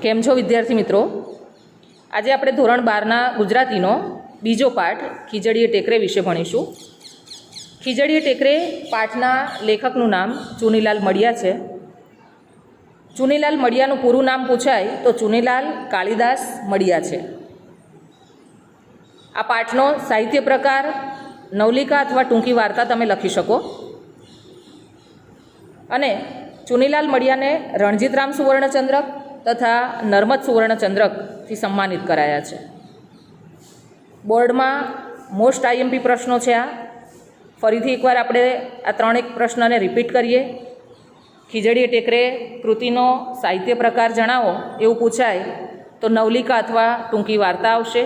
કેમ છો વિદ્યાર્થી મિત્રો? આજે આપણે ધોરણ 12ના ગુજરાતીનો બીજો પાઠ ખીજડીએ ટેકરે વિશે ભણીશું. ખીજડીએ ટેકરે પાઠના લેખકનું નામ ચુનીલાલ મડિયા છે. ચુનીલાલ મડિયાનું પૂરું નામ પૂછાય તો ચુનીલાલ કાલિદાસ મડિયા છે. આ પાઠનો સાહિત્ય પ્રકાર નવલિકા અથવા ટૂંકી વાર્તા તમે લખી શકો. અને ચુનીલાલ મડિયાને રણજીતરામ સુવર્ણચંદ્રક તથા નર્મદ સુવર્ણચંદ્રકથી સન્માનિત કરાયા છે. બોર્ડમાં મોસ્ટ આઈએમપી પ્રશ્નો છે. આ ફરીથી એકવાર આપણે આ ત્રણેક પ્રશ્નને રિપીટ કરીએ. ખીજડીએ ટેકરે કૃતિનો સાહિત્ય પ્રકાર જણાવો એવું પૂછાય તો નવલિકા અથવા ટૂંકી વાર્તા આવશે.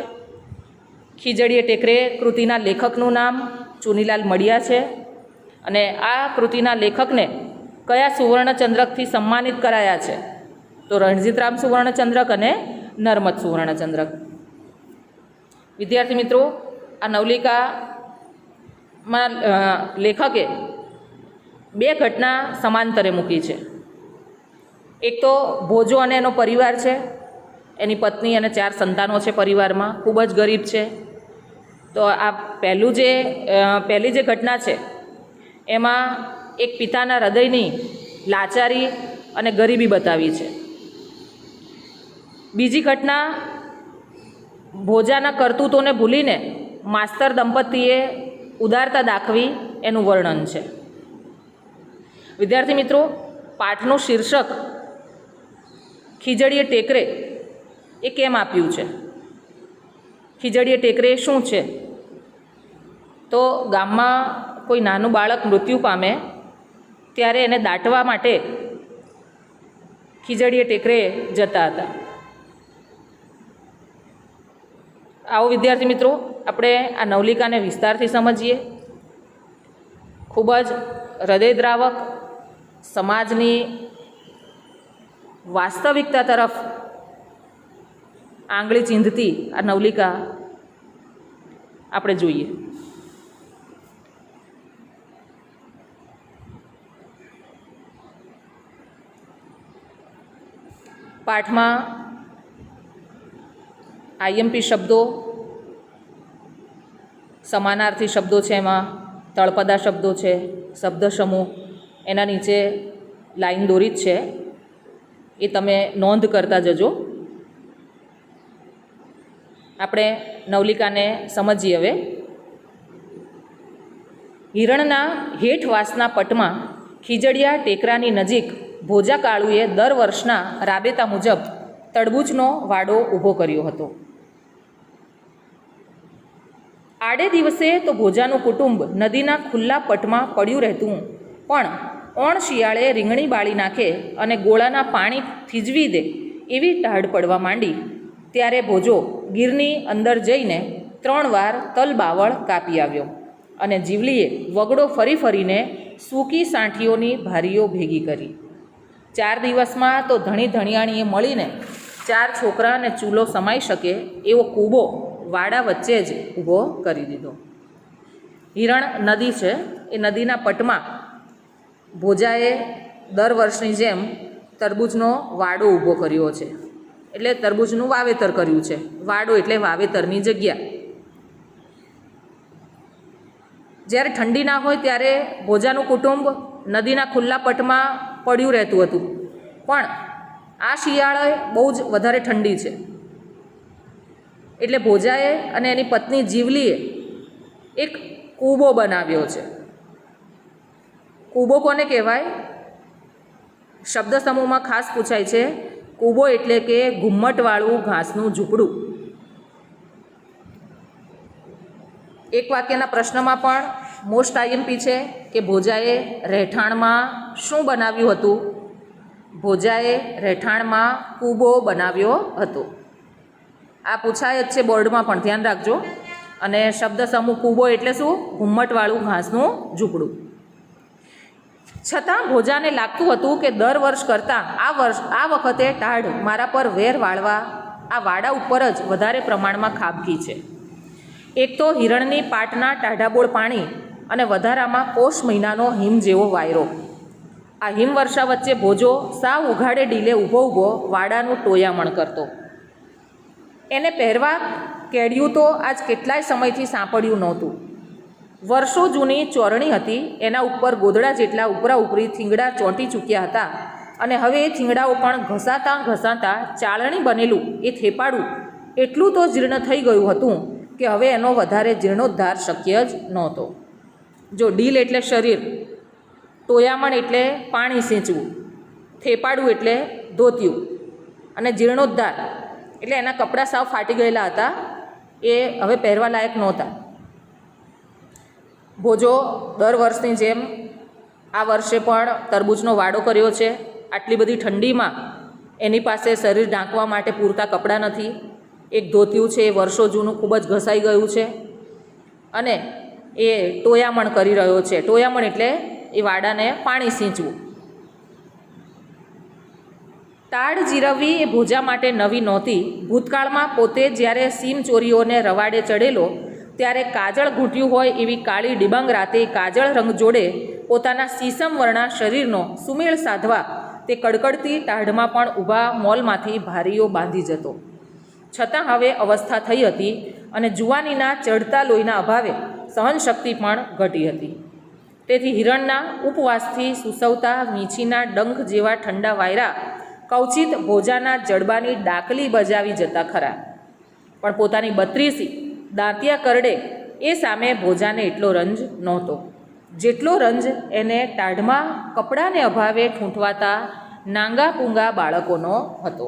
ખીજડીએ ટેકરે કૃતિના લેખકનું નામ ચુનીલાલ મડિયા છે અને આ કૃતિના લેખકને કયા સુવર્ણચંદ્રકથી સન્માનિત કરાયા છે તો રણજીતરામ સુવર્ણચંદ્રક અને નર્મદ સુવર્ણચંદ્રક. વિદ્યાર્થી મિત્રો, આ નવલિકામાં લેખકે બે ઘટના સમાંતરે મૂકી છે. એક તો ભોજો અને એનો પરિવાર છે, એની પત્ની અને 4 સંતાનો છે પરિવારમાં, ખૂબ જ ગરીબ છે. તો આ પહેલી જે ઘટના છે એમાં એક પિતાના હૃદયની લાચારી અને ગરીબી બતાવી છે. બીજી ઘટના ભોજાના કરતૂતોને ભૂલીને માસ્તર દંપતીએ ઉદારતા દાખવી એનું વર્ણન છે. વિદ્યાર્થી મિત્રો, પાઠનું શીર્ષક ખીજડીએ ટેકરે એ કેમ આપ્યું છે? ખીજડીએ ટેકરે શું છે? તો ગામમાં કોઈ નાનું બાળક મૃત્યુ પામે ત્યારે એને દાટવા માટે ખીજડીએ ટેકરે જતા હતા. આવો વિદ્યાર્થી મિત્રો, આપણે આ નવલિકાને વિસ્તારથી સમજીએ. ખૂબ જ હૃદયદ્રાવક, સમાજની વાસ્તવિકતા તરફ આંગળી ચીંધતી આ નવલિકા આપણે જોઈએ. પાઠમાં આઈએમપી શબ્દો, સમાનાર્થી શબ્દો છે, એમાં તળપદા શબ્દો છે, શબ્દ સમૂહ, એના નીચે લાઈન દોરી જ છે, એ તમે નોંધ કરતા જજો. આપણે નવલિકાને સમજીએ હવે. હિરણના હેઠવાસના પટમાં ખીજડીયા ટેકરાની નજીક ભોજા કાળુએ દર વર્ષના રાબેતા મુજબ તડબૂચનો વાડો ઊભો કર્યો હતો. આડે દિવસે તો ભોજાનું કુટુંબ નદીના ખુલ્લા પટમાં પડ્યું રહેતું, પણ ઓણ શિયાળે રીંગણી બાળી નાખે અને ગોળાના પાણી થીજવી દે એવી ટાઢ પડવા માંડી ત્યારે ભોજો ગીરની અંદર જઈને 3 વાર તલ બાવળ કાપી આવ્યો અને જીવલીએ વગડો ફરી ફરીને સૂકી સાંઠીઓની ભારીઓ ભેગી કરી. 4 દિવસમાં તો ધણી ધણિયાણીએ મળીને 4 છોકરાને ચૂલો સમાઈ શકે એવો કૂબો વાડા વચ્ચે જ ઊભો કરી દીધો. હિરણ નદી છે, એ નદીના પટમાં ભોજાએ દર વર્ષની જેમ તરબૂચનો વાડો ઊભો કર્યો છે. એટલે તરબૂચનું વાવેતર કર્યું છે. વાડો એટલે વાવેતરની જગ્યા. જ્યારે ઠંડી ના હોય ત્યારે ભોજાનું કુટુંબ નદીના ખુલ્લા પટમાં પડ્યું રહેતું હતું, પણ આ શિયાળે બહુ જ વધારે ઠંડી છે એટલે ભોજાએ અને એની પત્ની જીવલીએ એક કૂબો બનાવ્યો છે. કૂબો કોને કહેવાય? શબ્દ સમૂહમાં ખાસ પૂછાય છે. કૂબો એટલે કે ઘુમ્મટવાળું ઘાસનું ઝૂંપડું. એક વાક્યના પ્રશ્નમાં પણ મોસ્ટ આઈએમપી છે કે ભોજાએ રહેઠાણમાં શું બનાવ્યું હતું? ભોજાએ રહેઠાણમાં કૂબો બનાવ્યો હતો. આ પૂછાય જ છે બોર્ડમાં, પણ ધ્યાન રાખજો. અને શબ્દ સમૂહ કૂબો એટલે શું? ઘુમ્મટવાળું ઘાસનું ઝૂંપડું. છતાં ભોજાને લાગતું હતું કે દર વર્ષ કરતાં આ વખતે ટાઢ મારા પર વેર વાળવા આ વાડા ઉપર જ વધારે પ્રમાણમાં ખાબકી છે. એક તો હિરણની પાટના ટાઢાબોળ પાણી અને વધારામાં પોષ મહિનાનો હિમ જેવો વાયરો. આ હિમવર્ષા વચ્ચે ભોજો સાવ ઉઘાડે ડીલે ઊભો ઊભો વાડાનું ટોયામણ કરતો. એને પહેરવા કેડિયું તો આજ કેટલાય સમયથી સાંપડ્યું નહોતું. વર્ષો જૂની ચોરણી હતી, એના ઉપર ગોદડા જેટલા ઉપરા ઉપરી થીંગડા ચોંટી ચૂક્યા હતા અને હવે એ થીંગડાઓ પણ ઘસાતા ઘસાતા ચાળણી બનેલું એ થેપાડું એટલું તો જીર્ણ થઈ ગયું હતું કે હવે એનો વધારે જીર્ણોદ્ધાર શક્ય જ નહોતો. જો ડીલ એટલે શરીર, ટોયામણ એટલે પાણી સિંચવું, થેપાડું એટલે ધોતિયું અને જીર્ણોદ્ધાર એટલે એના કપડાં સાવ ફાટી ગયેલા હતા, એ હવે પહેરવા લાયક નહોતા. ભોજો દર વર્ષની જેમ આ વર્ષે પણ તરબૂચનો વાડો કર્યો છે. આટલી બધી ઠંડીમાં એની પાસે શરીર ઢાંકવા માટે પૂરતા કપડાં નથી. એક ધોતિયું છે એ વર્ષો જૂનું ખૂબ જ ઘસાઈ ગયું છે અને એ ટોયામણ કરી રહ્યો છે. ટોયામણ એટલે એ વાડાને પાણી સિંચવું. તાડ જીરવવી એ ભોજા માટે નવી નહોતી. ભૂતકાળમાં પોતે જ્યારે સીમ ચોરીઓને રવાડે ચડેલો ત્યારે કાજળ ઘૂંટ્યું હોય એવી કાળી ડિબાંગ રાતે કાજળ રંગ જોડે પોતાના સીસમ વર્ણા શરીરનો સુમેળ સાધવા તે કડકડતી ટાઢમાં પણ ઊભા મોલમાંથી ભારીઓ બાંધી જતો. છતાં હવે અવસ્થા થઈ હતી અને જુવાનીના ચડતા લોહીના અભાવે સહનશક્તિ પણ ઘટી હતી. તેથી હિરણના ઉપવાસથી સુસવતા વીંછીના ડંખ જેવા ઠંડા વાયરા કૌચિત ભોજાના જડબાની ડાકલી બજાવી જતા ખરા, પણ પોતાની 32 દાંતિયા કરડે એ સામે ભોજાને એટલો રંજ નહોતો જેટલો રંજ એને ટાઢમાં કપડાને અભાવે ઠૂંઠવાતા નાંગા પૂંગા બાળકોનો હતો.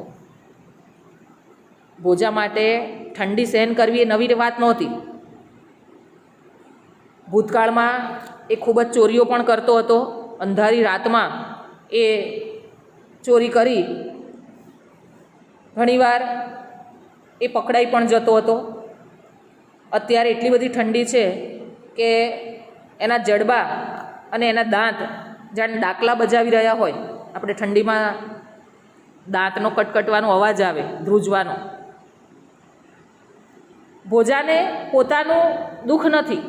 ભોજા માટે ઠંડી સહન કરવી એ નવી વાત નહોતી. ભૂતકાળમાં એ ખૂબ જ ચોરીઓ પણ કરતો હતો. અંધારી રાતમાં એ ચોરી કરી ઘણીવાર એ પકડાઈ પણ જતો હતો. અત્યારે એટલી બધી ઠંડી છે કે એના જડબા અને એના દાંત જાણે ડાકલા બજાવી રહ્યા હોય. આપણે ઠંડીમાં દાંતનો કટકટવાનો અવાજ આવે, ધ્રુજવાનો. ભોજાને પોતાનું દુઃખ નથી,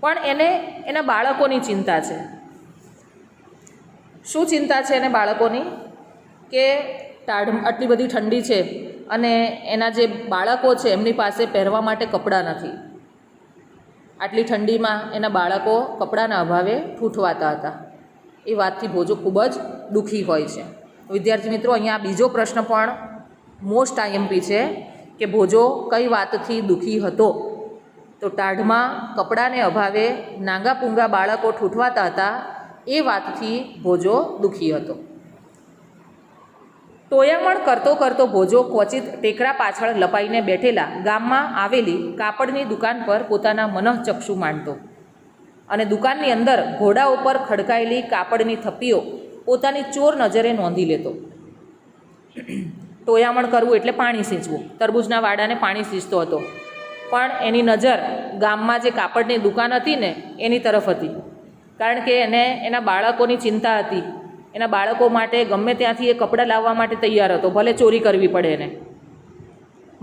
પણ એને એના બાળકોની ચિંતા છે. શું ચિંતા છે એને બાળકોની? કે આટલી બધી ઠંડી છે અને એના જે બાળકો છે એમની પાસે પહેરવા માટે કપડાં નથી. આટલી ઠંડીમાં એના બાળકો કપડાના અભાવે ઠૂંઠવાતા હતા. એ વાતથી ભોજો ખૂબ જ દુઃખી હોય છે. વિદ્યાર્થી મિત્રો, અહીંયા બીજો પ્રશ્ન પણ મોસ્ટ આઈએમપી છે કે ભોજો કઈ વાતથી દુઃખી હતો? તો ટાઢમાં કપડાને અભાવે નાંગા પૂંગા બાળકો ઠૂંઠવાતા હતા એ વાતથી ભોજો દુઃખી હતો. ટોયામણ કરતો કરતો ભોજો ક્વચિત ટેકરા પાછળ લપાઈને બેઠેલા ગામમાં આવેલી કાપડની દુકાન પર પોતાના મનઃચક્ષુ માંડતો અને દુકાનની અંદર ઘોડા ઉપર ખડકાયેલી કાપડની થપ્પીઓ પોતાની ચોર નજરે નોંધી લેતો. ટોયામણ કરવું એટલે પાણી સિંચવું. તરબૂચના વાડાને પાણી સિંચતો હતો, પણ એની નજર ગામમાં જે કાપડની દુકાન હતી ને એની તરફ હતી, કારણ કે એને એના બાળકોની ચિંતા હતી. એના બાળકો માટે ગમે ત્યાંથી એ કપડાં લાવવા માટે તૈયાર હતો, ભલે ચોરી કરવી પડે એને.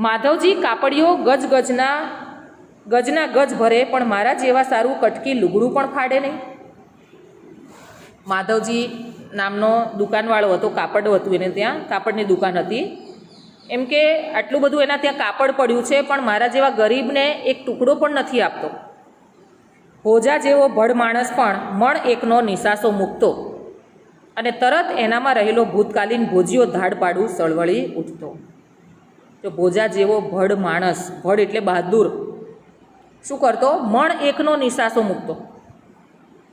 માધવજી કાપડીઓ ગજના ગજ ભરે, પણ મારા જેવા સારું કટકી લુગડું પણ ફાડે નહીં. માધવજી નામનો દુકાનવાળો હતો, કાપડ હતું એને ત્યાં, કાપડની દુકાન હતી. એમ કે આટલું બધું એના ત્યાં કાપડ પડ્યું છે, પણ મારા જેવા ગરીબને એક ટુકડો પણ નથી આપતો. ભોજા જેવો ભડ માણસ પણ મણ એકનો નિસાસો મૂકતો અને તરત એનામાં રહેલો ભૂતકાલીન ભોજીઓ ધાડ પાડું સળવળી ઉઠતો. જો ભોજા જેવો ભડ માણસ, ભડ એટલે બહાદુર, શું કરતો? મણ એકનો નિસાસો મૂકતો.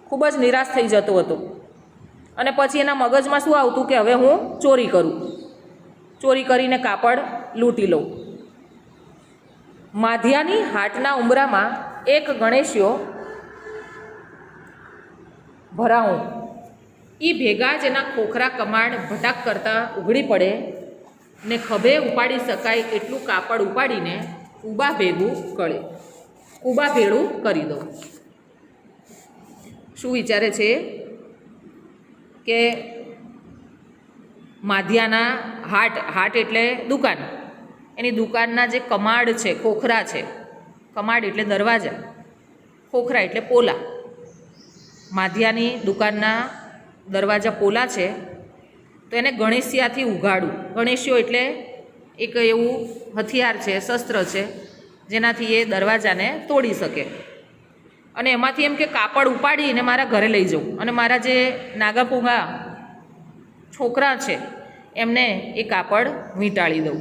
ખૂબ જ નિરાશ થઈ જતો હતો અને પછી એના મગજમાં શું આવતું કે હવે હું ચોરી કરું, ચોરી કરીને કાપડ લૂંટી લઉં. માધ્યાની હાટના ઉંબરામાં એક ગણેશિયો ભરાવું એ ભેગા જ એના ખોખરા કમાડ ભટાક કરતાં ઉઘડી પડે ને ખભે ઉપાડી શકાય એટલું કાપડ ઉપાડીને કૂબા ભેળું કરી દઉં. શું વિચારે છે કે માધ્યાના હાટ એટલે દુકાન, એની દુકાનના જે કમાડ છે, ખોખરા છે, કમાડ એટલે દરવાજા, ખોખરા એટલે પોલા. માધ્યાની દુકાનના દરવાજા પોલા છે તો એને ગણેશિયાથી ઉઘાડું. ગણેશિયો એટલે એક એવું હથિયાર છે, શસ્ત્ર છે, જેનાથી એ દરવાજાને તોડી શકે. અને એમાંથી એમ કે કાપડ ઉપાડીને મારા ઘરે લઈ જાઉં અને મારા જે નાગાપૂગા છોકરા છે એમને એ કાપડ વીંટાળી દઉં.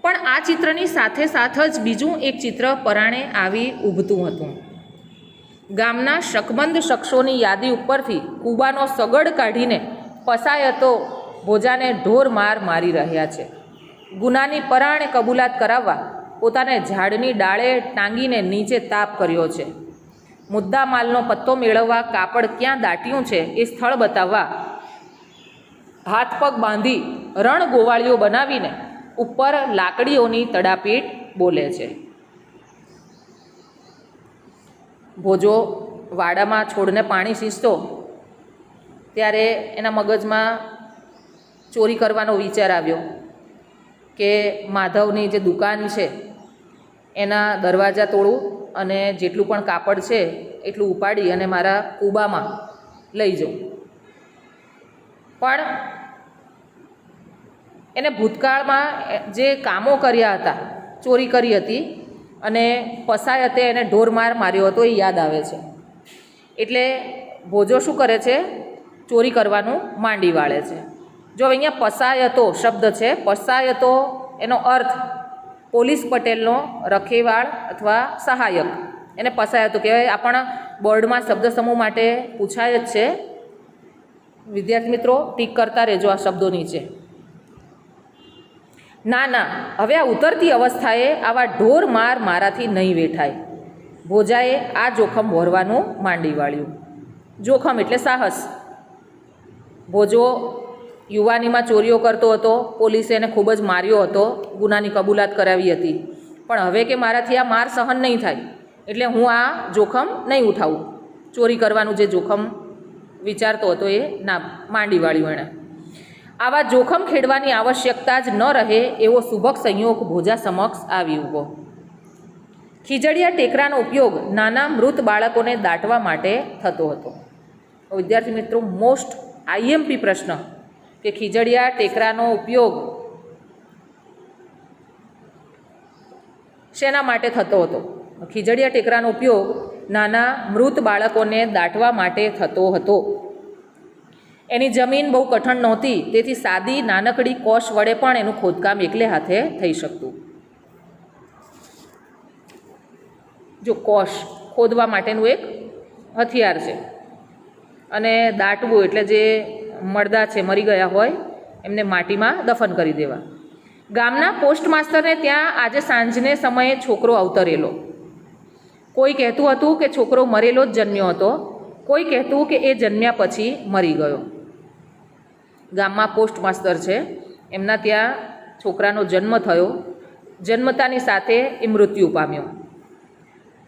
પણ આ ચિત્રની સાથે સાથ જ બીજું એક ચિત્ર પરાણે આવી ઊભતું હતું. ગામના શકમંદ શખ્સોની યાદી ઉપરથી કૂબાનો સગડ કાઢીને પસાયતો ભોજાને ઢોર માર મારી રહ્યા છે. ગુનાની પરાણે કબૂલાત કરાવવા પોતાને ઝાડની ડાળે ટાંગીને નીચે તાપ કર્યો છે. મુદ્દા માલનો પત્તો મેળવવા કાપડ ક્યાં દાટ્યું છે એ સ્થળ બતાવવા હાથ પગ બાંધી રણ ગોવાળીઓ બનાવીને ઉપર લાકડીઓની તડાપીટ બોલે છે. ભોજો વાડામાં છોડને પાણી સીંચતો ત્યારે એના મગજમાં ચોરી કરવાનો વિચાર આવ્યો કે માધવની જે દુકાન છે એના દરવાજા તોડું અને જેટલું પણ કાપડ છે એટલું ઉપાડી અને મારા કૂબામાં લઈ જાઉં. પણ એને ભૂતકાળમાં જે કામો કર્યા હતા, ચોરી કરી હતી અને પસાયતે એને ઢોરમાર માર્યો હતો એ યાદ આવે છે. એટલે ભોજો શું કરે છે? ચોરી કરવાનું માંડી વાળે છે. જો અહીંયા પસાયતો શબ્દ છે, પસાયતો એનો અર્થ પોલીસ પટેલનો રખેવાળ અથવા સહાયક, એને પસાયતો કહેવાય. આ પણ બોર્ડમાં શબ્દ સમૂહ માટે પૂછાય જ છે. વિદ્યાર્થી મિત્રો ટીક કરતા રહેજો આ શબ્દો નીચે. ના ના, હવે આ ઉતરતી અવસ્થાએ આવા ઢોર માર મારાથી નહીં વેઠાય. ભોજાએ આ જોખમ વહોરવાનું માંડી વાળ્યું. જોખમ એટલે સાહસ. ભોજો યુવાનીમાં ચોરીઓ કરતો હતો, પોલીસે એને ખૂબ જ માર્યો હતો, ગુનાની કબૂલાત કરાવી હતી. પણ હવે કે મારાથી આ માર સહન નહીં થાય એટલે હું આ જોખમ નહીં ઉઠાવું. ચોરી કરવાનું જે જોખમ વિચારતો હતો એ ના માંડી વાળ્યું એણે. આવા જોખમ ખેડવાની આવશ્યકતા જ ન રહે એવો સુભગ સંયોગ ભોજા સમક્ષ આવી ઊભો. ખીજડીયા ટેકરાનો ઉપયોગ નાના મૃત બાળકોને દાટવા માટે થતો હતો. વિદ્યાર્થી મિત્રો મોસ્ટ આઈએમપી પ્રશ્ન કે ખીજડીયા ટેકરાનો ઉપયોગ શેના માટે થતો હતો? ખીજડીયા ટેકરાનો ઉપયોગ નાના મૃત બાળકોને દાટવા માટે થતો હતો. એની જમીન બહુ કઠણ નહોતી, તેથી સાદી નાનકડી કોશ વડે પણ એનું ખોદકામ એકલે હાથે થઈ શકતું. જો કોશ ખોદવા માટેનું એક હથિયાર છે અને દાટવું એટલે જે મરદા છે, મરી ગયા હોય, એમને માટીમાં દફન કરી દેવા. ગામના પોસ્ટ માસ્ટરને ત્યાં આજે સાંજને સમયે છોકરો અવતરેલો. કોઈ કહેતું હતું કે છોકરો મરેલો જ જન્મ્યો હતો, કોઈ કહેતું કે એ જન્મ્યા પછી મરી ગયો. ગામમાં પોસ્ટ માસ્ટર છે, એમના ત્યાં છોકરાનો જન્મ થયો. જન્મતાની સાથે એ મૃત્યુ પામ્યો.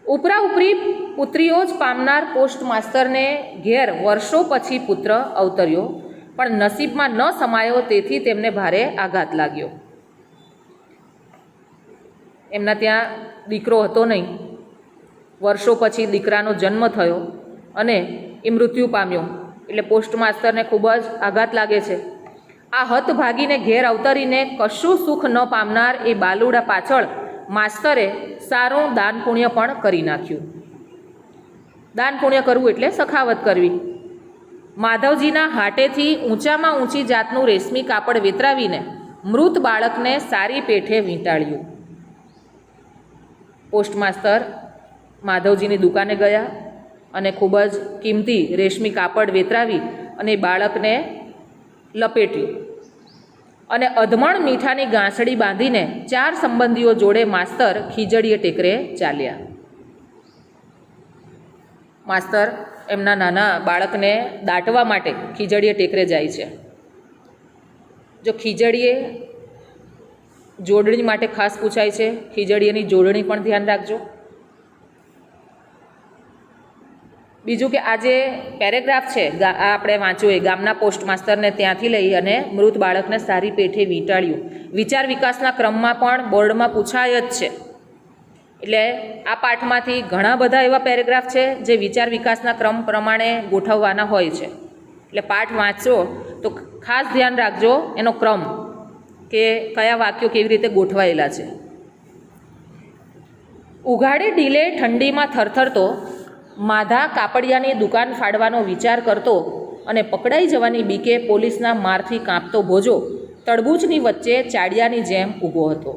ઉપરા ઉપરી પુત્રીઓ જ પામનાર પોસ્ટ માસ્ટરને ઘેર વર્ષો પછી પુત્ર અવતર્યો, પણ નસીબમાં ન સમાયો, તેથી તેમને ભારે આઘાત લાગ્યો. એમના ત્યાં દીકરો હતો નહીં. વર્ષો પછી દીકરાનો જન્મ થયો અને એ મૃત્યુ પામ્યો એટલે પોસ્ટ માસ્ટરને ખૂબ જ આઘાત લાગે છે. આ હત ભાગીને ઘેર અવતરીને કશું સુખ ન પામનાર એ બાલુડા પાછળ માસ્તરે સારું દાન પુણ્ય પણ કરી નાખ્યું. દાન પુણ્ય કરવું એટલે સખાવત કરવી. માધવજીના હાટેથી ઊંચામાં ઊંચી જાતનું રેશમી કાપડ વેતરાવીને મૃત બાળકને સારી પેઠે વીંટાળ્યું. પોસ્ટ માસ્ટર માધવજીની દુકાને ગયા અને ખૂબ જ કિંમતી રેશમી કાપડ વેતરાવી અને બાળકને લપેટ્યું અને અધમણ મીઠાની ગાંસડી બાંધીને 4 સંબંધીઓ જોડે માસ્તર ખીજડીએ ટેકરે ચાલ્યા. માસ્તર એમના નાના બાળકને દાટવા માટે ખીજડીએ ટેકરે જાય છે. જો ખીજડીએ જોડણી માટે ખાસ પૂછાય છે, ખીજડીએની જોડણી પણ ધ્યાન રાખજો. બીજું કે આ જે પેરેગ્રાફ છે આપણે વાંચ્યું એ ગામના પોસ્ટ માસ્ટરને ત્યાંથી લઈ અને મૃત બાળકને સારી પેઠે વીંટાળ્યું. વિચાર વિકાસના ક્રમમાં પણ બોર્ડમાં પૂછાય જ છે. એટલે આ પાઠમાંથી ઘણા બધા એવા પેરેગ્રાફ છે જે વિચાર વિકાસના ક્રમ પ્રમાણે ગોઠવવાના હોય છે. એટલે પાઠ વાંચો તો ખાસ ધ્યાન રાખજો એનો ક્રમ, કે કયા વાક્યો કેવી રીતે ગોઠવાયેલા છે. ઉઘાડે ઢીલે ઠંડીમાં થરથરતો માધા કાપડિયાની દુકાન ફાડવાનો વિચાર કરતો અને પકડાઈ જવાની બીકે પોલીસના મારથી કાંપતો ભોજો તડબૂચની વચ્ચે ચાડિયાની જેમ ઊભો હતો.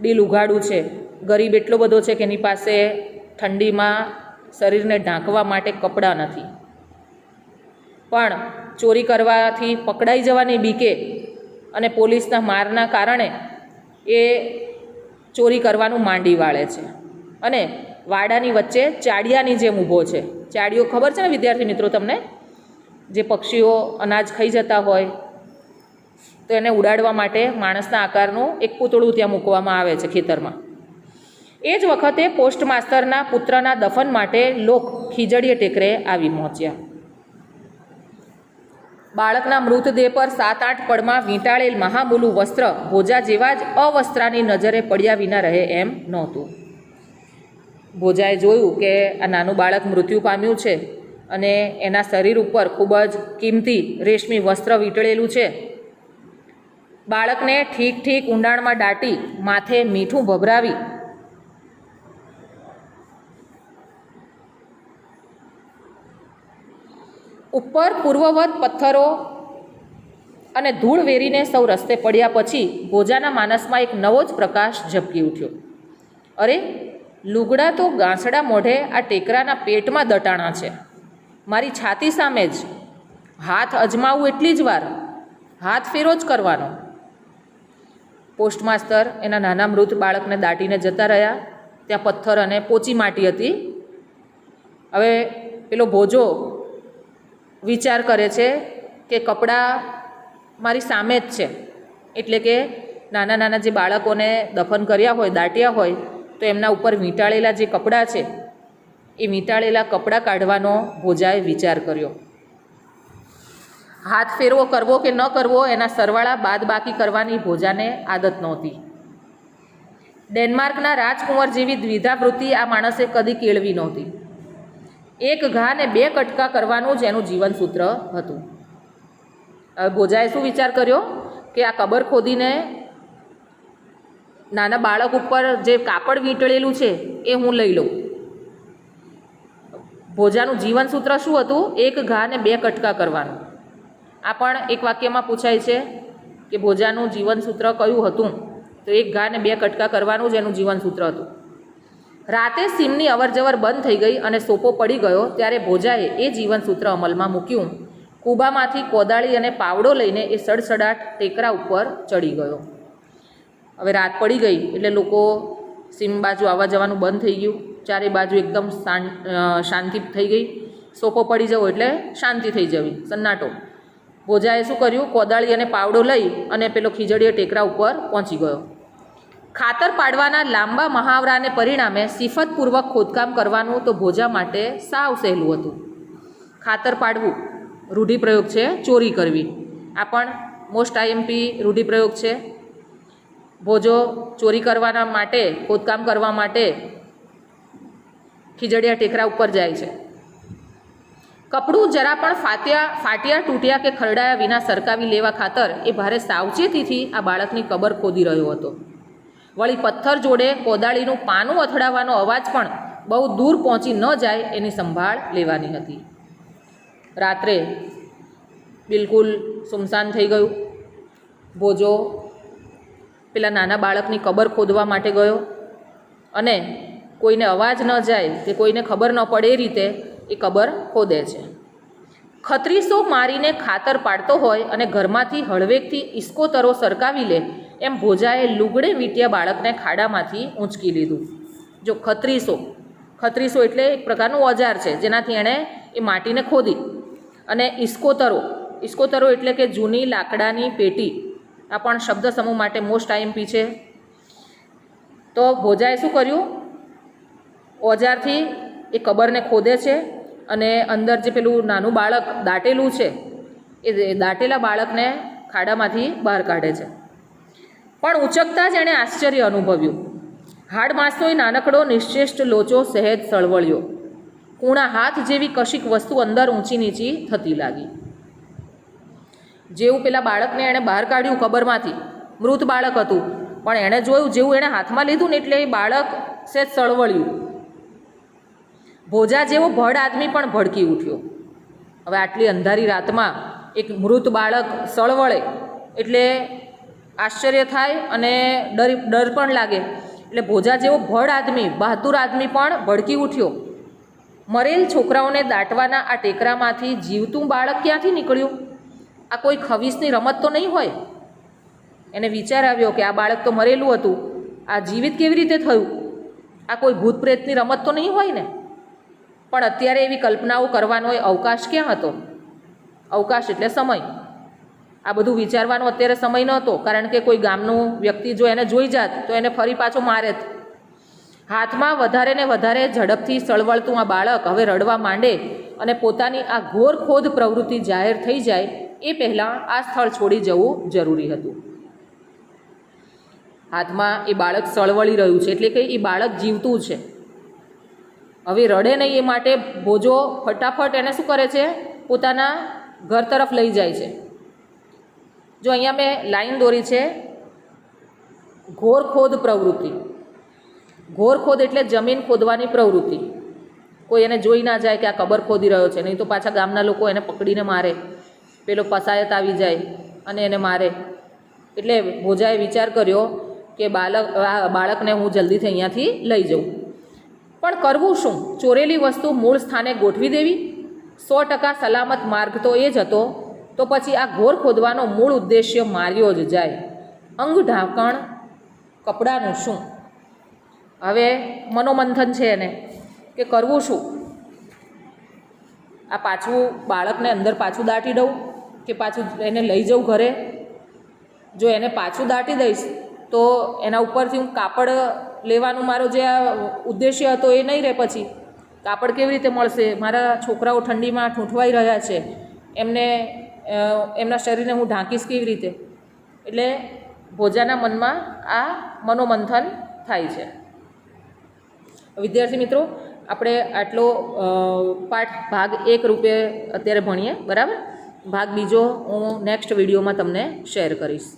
દિલ ઉઘાડું છે, ગરીબ એટલો બધો છે કે એની પાસે ઠંડીમાં શરીરને ઢાંકવા માટે કપડાં નથી, પણ ચોરી કરવાથી પકડાઈ જવાની બીકે અને પોલીસના મારના કારણે એ ચોરી કરવાનું માંડી વાળે છે અને વાડાની વચ્ચે ચાડિયાની જેમ ઊભો છે. ચાડિયો ખબર છે ને વિદ્યાર્થી મિત્રો તમને? જે પક્ષીઓ અનાજ ખાઈ જતા હોય તો એને ઉડાડવા માટે માણસના આકારનું એક પૂતળું ત્યાં મૂકવામાં આવે છે ખેતરમાં. એ જ વખતે પોસ્ટ માસ્તરના પુત્રના દફન માટે લોક ખીજડીએ ટેકરે આવી પહોંચ્યા. બાળકના મૃતદેહ પર 7-8 પડમાં વીંટાળેલ મહામૂલું વસ્ત્ર ભોજા જેવા જ અવસ્ત્રાની નજરે પડ્યા વિના રહે એમ નહોતું. ભોજાએ જોયું કે આ નાનું બાળક મૃત્યુ પામ્યું છે અને એના શરીર ઉપર ખૂબ જ કિંમતી રેશમી વસ્ત્ર વીંટળેલું છે. બાળકને ઠીક ઊંડાણમાં દાટી માથે મીઠું ભભરાવી ઉપર પૂર્વવત પથ્થરો અને ધૂળ વેરીને સૌ રસ્તે પડ્યા પછી ભોજાના માનસમાં એક નવો જ પ્રકાશ ઝબકી ઉઠ્યો. અરે, લુગડા તો ગાંસડા મોઢે આ ટેકરાના પેટમાં દટાણા છે. મારી છાતી સામે જ હાથ અજમાવું એટલી જ વાર, હાથ ફેરો જ કરવાનો. પોસ્ટ માસ્તર એના નાના મૃત બાળકને દાટીને જતા રહ્યા. ત્યાં પથ્થર અને પોચી માટી હતી. હવે પેલો ભોજો વિચાર કરે છે કે કપડાં મારી સામે જ છે, એટલે કે નાના જે બાળકોને દફન કર્યા હોય, દાટ્યા હોય, તો એમના ઉપર વીંટાળેલા જે કપડાં છે એ વીંટાળેલા કપડાં કાઢવાનો ભોજાએ વિચાર કર્યો. હાથ ફેરવો કરવો કે ન કરવો એના સરવાળા બાદ બાકી કરવાની ભોજાને આદત નહોતી. ડેનમાર્કના રાજકુંવર જેવી દ્વિધા વૃત્તિ આ માણસે કદી કેળવી નહોતી. એક ઘા ને 2 કટકા કરવાનું જ એનું જીવનસૂત્ર હતું. હવે ભોજાએ શું વિચાર કર્યો કે આ કબર ખોદીને નાના બાળક ઉપર જે કાપડ વીંટળેલું છે એ હું લઈ લઉં. ભોજાનું જીવનસૂત્ર શું હતું? એક ઘા ને 2 કટકા કરવાનું. આ પણ એક વાક્યમાં પૂછાય છે કે ભોજાનું જીવનસૂત્ર કયું હતું? તો એક ઘા ને 2 કટકા કરવાનું જ એનું જીવનસૂત્ર હતું. રાતે સીમની અવરજવર બંધ થઈ ગઈ અને સોપો પડી ગયો ત્યારે ભોજાએ એ જીવનસૂત્ર અમલમાં મૂક્યું. કૂબામાંથી કોદાળી અને પાવડો લઈને એ સડસડાટ ટેકરા ઉપર ચડી ગયો. હવે રાત પડી ગઈ એટલે લોકો સીમ બાજુ આવવા જવાનું બંધ થઈ ગયું. ચારે બાજુ એકદમ શાંતિ થઈ ગઈ. સોપો પડી જવો એટલે શાંતિ થઈ જવી, સન્નાટો. ભોજાએ શું કર્યું? કોદાળી અને પાવડો લઈ અને પેલો ખીજડીએ ટેકરા ઉપર પહોંચી ગયો. ખાતર પાડવાના લાંબા મહાવરાને પરિણામે સિફતપૂર્વક ખોદકામ કરવાનું તો ભોજા માટે સાવ સહેલું હતું. ખાતર પાડવું રૂઢિપ્રયોગ છે, ચોરી કરવી આ પણ મોસ્ટ આઈએમપી રૂઢિપ્રયોગ છે. ભોજો ચોરી કરવાના માટે, ખોદકામ કરવા માટે ખીજડીયા ટેકરા ઉપર જાય છે. કપડું જરા પણ ફાટ્યા તૂટ્યા કે ખરડાયા વિના સરકાવી લેવા ખાતર એ ભારે સાવચેતીથી આ બાળકની કબર ખોદી રહ્યો હતો. વળી પથ્થર જોડે કોદાળીનું પાનું અથડાવવાનો અવાજ પણ બહુ દૂર પહોંચી ન જાય એની સંભાળ લેવાની હતી. રાત્રે બિલકુલ સુમસાન થઈ ગયું. ભોજો પેલા નાના બાળકની કબર ખોદવા માટે ગયો અને કોઈને અવાજ ન જાય કે કોઈને ખબર ન પડે એ રીતે એ કબર ખોદે છે. ખત્રીસો મારીને ખાતર પાડતો હોય અને ઘરમાંથી હળવેકથી ઇસ્કોતરો સરકાવી લે એમ ભોજાએ લુગડે વીંટ્યા બાળકને ખાડામાંથી ઊંચકી લીધું. જો ખત્રીસો એટલે એક પ્રકારનું ઓજાર છે જેનાથી એણે એ માટીને ખોદી. અને ઇસ્કોતરો એટલે કે જૂની લાકડાની પેટી. આ પણ શબ્દ સમૂહ માટે મોસ્ટ આઈએમપી છે. તો ભોજાએ શું કર્યું? ઓજારથી એ કબરને ખોદે છે અને અંદર જે પેલું નાનું બાળક દાટેલું છે એ દાટેલા બાળકને ખાડામાંથી બહાર કાઢે છે. પણ ઉચકતા જ એણે આશ્ચર્ય અનુભવ્યું. હાડમાસનોય નાનકડો નિશ્ચેષ્ટ લોચો સહેજ સળવળ્યો. કૂણા હાથ જેવી કશીક વસ્તુ અંદર ઊંચી નીચી થતી લાગી. જેવું પેલા બાળકને એણે બહાર કાઢ્યું કબરમાંથી, મૃત બાળક હતું, પણ એણે જોયું જેવું એણે હાથમાં લીધું ને એટલે એ બાળક સહેજ સળવળ્યું. ભોજા જેવો ભડ આદમી પણ ભડકી ઉઠ્યો. હવે આટલી અંધારી રાતમાં એક મૃત બાળક સળવળે એટલે આશ્ચર્ય થાય અને ડર પણ લાગે. એટલે ભોજા જેવો ભડ આદમી, બહાદુર આદમી પણ ભડકી ઉઠ્યો. મરેલ છોકરાઓને દાટવાના આ ટેકરામાંથી જીવતું બાળક ક્યાંથી નીકળ્યું? આ કોઈ ખવીસની રમત તો નહીં હોય? એને વિચાર આવ્યો કે આ બાળક તો મરેલું હતું, આ જીવિત કેવી રીતે થયું? આ કોઈ ભૂત પ્રેતની રમત તો નહીં હોય ને? પણ અત્યારે એવી કલ્પનાઓ કરવાનો એ અવકાશ ક્યાં હતો? અવકાશ એટલે સમય. આ બધું વિચારવાનો અત્યારે સમય નહોતો, કારણ કે કોઈ ગામનું વ્યક્તિ જો એને જોઈ જાત તો એને ફરી પાછો મારે. હાથમાં વધારે ને વધારે ઝડપથી સળવળતું આ બાળક હવે રડવા માંડે અને પોતાની આ ઘોર ખોદ પ્રવૃત્તિ જાહેર થઈ જાય એ પહેલાં આ સ્થળ છોડી જવું જરૂરી હતું. હાથમાં એ બાળક સળવળી રહ્યું છે એટલે કે એ બાળક જીવતું છે. હવે રડે નહીં એ માટે ભોજો ફટાફટ એને શું કરે છે? પોતાના ઘર તરફ લઈ જાય છે. જો અહીંયા મેં લાઈન દોરી છે, ઘોર ખોદ પ્રવૃત્તિ. ઘોર ખોદ એટલે જમીન ખોદવાની પ્રવૃત્તિ. કોઈ એને જોઈ ના જાય કે આ કબર ખોદી રહ્યો છે, નહીં તો પાછા ગામના લોકો એને પકડીને મારે, પેલો પસાયત આવી જાય અને એને મારે. એટલે ભોજાએ વિચાર કર્યો કે બાળકને હું જલ્દીથી અહીંયાથી લઈ જાઉં. પણ કરવું શું? ચોરેલી વસ્તુ મૂળ સ્થાને ગોઠવી દેવી 100% સલામત માર્ગ તો એ જ હતો. તો પછી આ ઘોર ખોદવાનો મૂળ ઉદ્દેશ્ય માર્યો જ જાય. અંગ ઢાંકણ કપડાનું શું? હવે મનોમંથન છે એને કે કરવું શું? આ પાછું બાળકને અંદર પાછું દાટી દઉં કે પાછું એને લઈ જાઉં ઘરે? જો એને પાછું દાટી દઈશ તો એના ઉપરથી હું કાપડ લેવાનું મારો જે આ ઉદ્દેશ્ય હતો એ નહીં રહે. પછી કાપડ કેવી રીતે મળશે? મારા છોકરાઓ ઠંડીમાં ઠૂંઠવાઈ રહ્યા છે, એમને એમના શરીરને હું ઢાંકીશ કેવી રીતે? એટલે ભોજાના મનમાં આ મનોમંથન થાય છે. વિદ્યાર્થી મિત્રો, આપણે આટલો પાઠ ભાગ 1 રૂપે અત્યારે ભણીએ, બરાબર? ભાગ બીજો હું નેક્સ્ટ વિડીયોમાં તમને શેર કરીશ.